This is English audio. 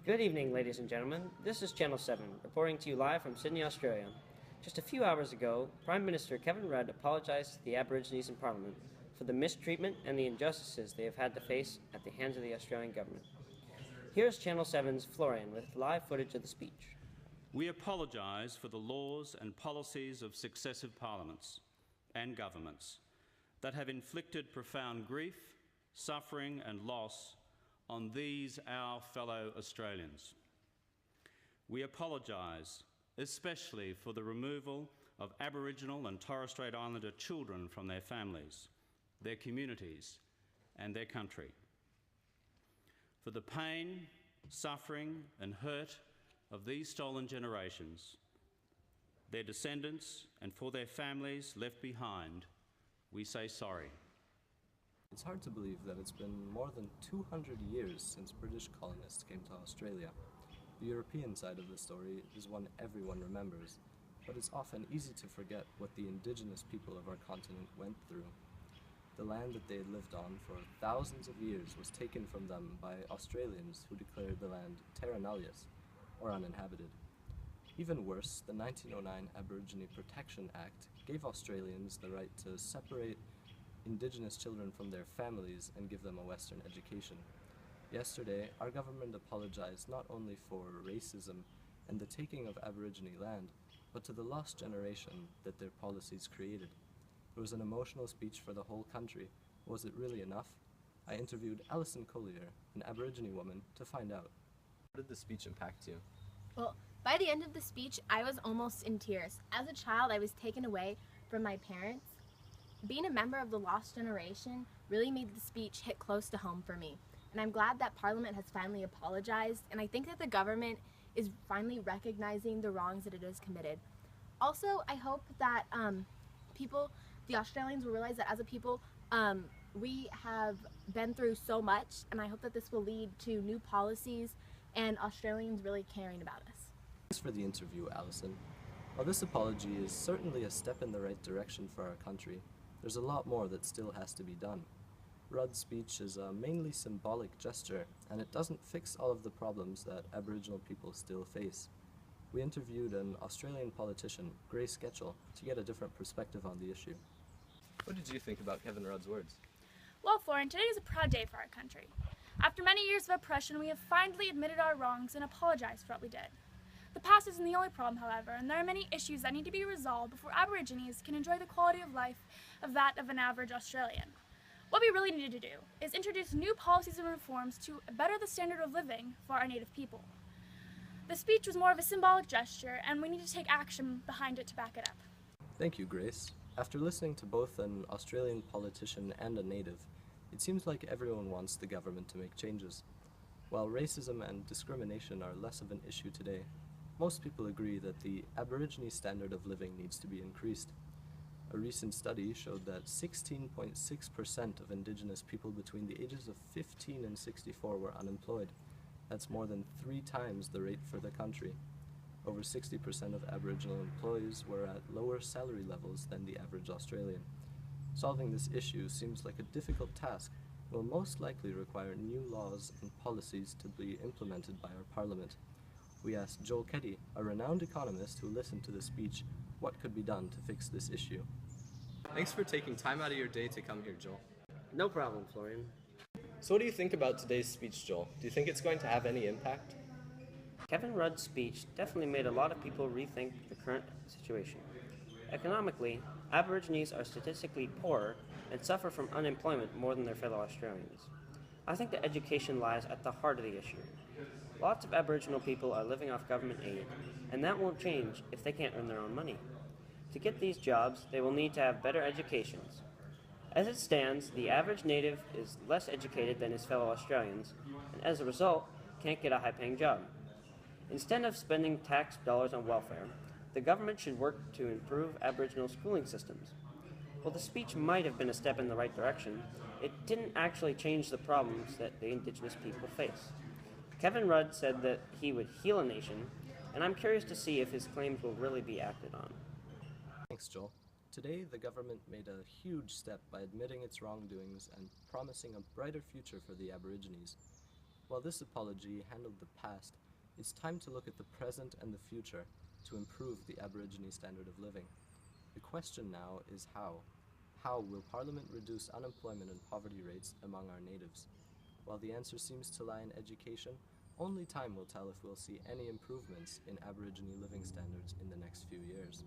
Good evening, ladies and gentlemen. This is Channel 7, reporting to you live from Sydney, Australia. Just a few hours ago, Prime Minister Kevin Rudd apologized to the Aborigines in Parliament for the mistreatment and the injustices they have had to face at the hands of the Australian government. Here's Channel 7's Florian with live footage of the speech. We apologise for the laws and policies of successive parliaments and governments that have inflicted profound grief, suffering and loss on these our fellow Australians. We apologise especially for the removal of Aboriginal and Torres Strait Islander children from their families, their communities and their country. For the pain, suffering and hurt of these stolen generations, their descendants and for their families left behind, we say sorry. It's hard to believe that it's been more than 200 years since British colonists came to Australia. The European side of the story is one everyone remembers, but it's often easy to forget what the indigenous people of our continent went through. The land that they had lived on for thousands of years was taken from them by Australians who declared the land terra nullius, or uninhabited. Even worse, the 1909 Aborigine Protection Act gave Australians the right to separate Indigenous children from their families and give them a Western education. Yesterday, our government apologized not only for racism and the taking of Aborigine land, but to the lost generation that their policies created. It was an emotional speech for the whole country. Was it really enough? I interviewed Alison Collier, an Aborigine woman, to find out. How did the speech impact you? Well, by the end of the speech, I was almost in tears. As a child, I was taken away from my parents. Being a member of the lost generation really made the speech hit close to home for me. And I'm glad that Parliament has finally apologized, and I think that the government is finally recognizing the wrongs that it has committed. Also, I hope that the Australians will realize that as a people, we have been through so much, and I hope that this will lead to new policies and Australians really caring about us. Thanks for the interview, Alison. While this apology is certainly a step in the right direction for our country, there's a lot more that still has to be done. Rudd's speech is a mainly symbolic gesture, and it doesn't fix all of the problems that Aboriginal people still face. We interviewed an Australian politician, Grace Getchell, to get a different perspective on the issue. What did you think about Kevin Rudd's words? Well, Florian, today is a proud day for our country. After many years of oppression, we have finally admitted our wrongs and apologized for what we did. The past isn't the only problem, however, and there are many issues that need to be resolved before Aborigines can enjoy the quality of life of that of an average Australian. What we really need to do is introduce new policies and reforms to better the standard of living for our Native people. The speech was more of a symbolic gesture, and we need to take action behind it to back it up. Thank you, Grace. After listening to both an Australian politician and a Native, it seems like everyone wants the government to make changes. While racism and discrimination are less of an issue today, most people agree that the Aborigine standard of living needs to be increased. A recent study showed that 16.6% of Indigenous people between the ages of 15 and 64 were unemployed. That's more than 3 times the rate for the country. Over 60% of Aboriginal employees were at lower salary levels than the average Australian. Solving this issue seems like a difficult task and will most likely require new laws and policies to be implemented by our Parliament. We asked Joel Keddy, a renowned economist who listened to the speech, what could be done to fix this issue. Thanks for taking time out of your day to come here, Joel. No problem, Florian. So what do you think about today's speech, Joel? Do you think it's going to have any impact? Kevin Rudd's speech definitely made a lot of people rethink the current situation. Economically, Aborigines are statistically poorer and suffer from unemployment more than their fellow Australians. I think that education lies at the heart of the issue. Lots of Aboriginal people are living off government aid, and that won't change if they can't earn their own money. To get these jobs, they will need to have better educations. As it stands, the average Native is less educated than his fellow Australians, and as a result, can't get a high-paying job. Instead of spending tax dollars on welfare, the government should work to improve Aboriginal schooling systems. While the speech might have been a step in the right direction, it didn't actually change the problems that the Indigenous people face. Kevin Rudd said that he would heal a nation, and I'm curious to see if his claims will really be acted on. Thanks, Joel. Today, the government made a huge step by admitting its wrongdoings and promising a brighter future for the Aborigines. While this apology handled the past, it's time to look at the present and the future to improve the Aborigine standard of living. The question now is how. How will Parliament reduce unemployment and poverty rates among our natives? While the answer seems to lie in education, only time will tell if we'll see any improvements in Aborigine living standards in the next few years.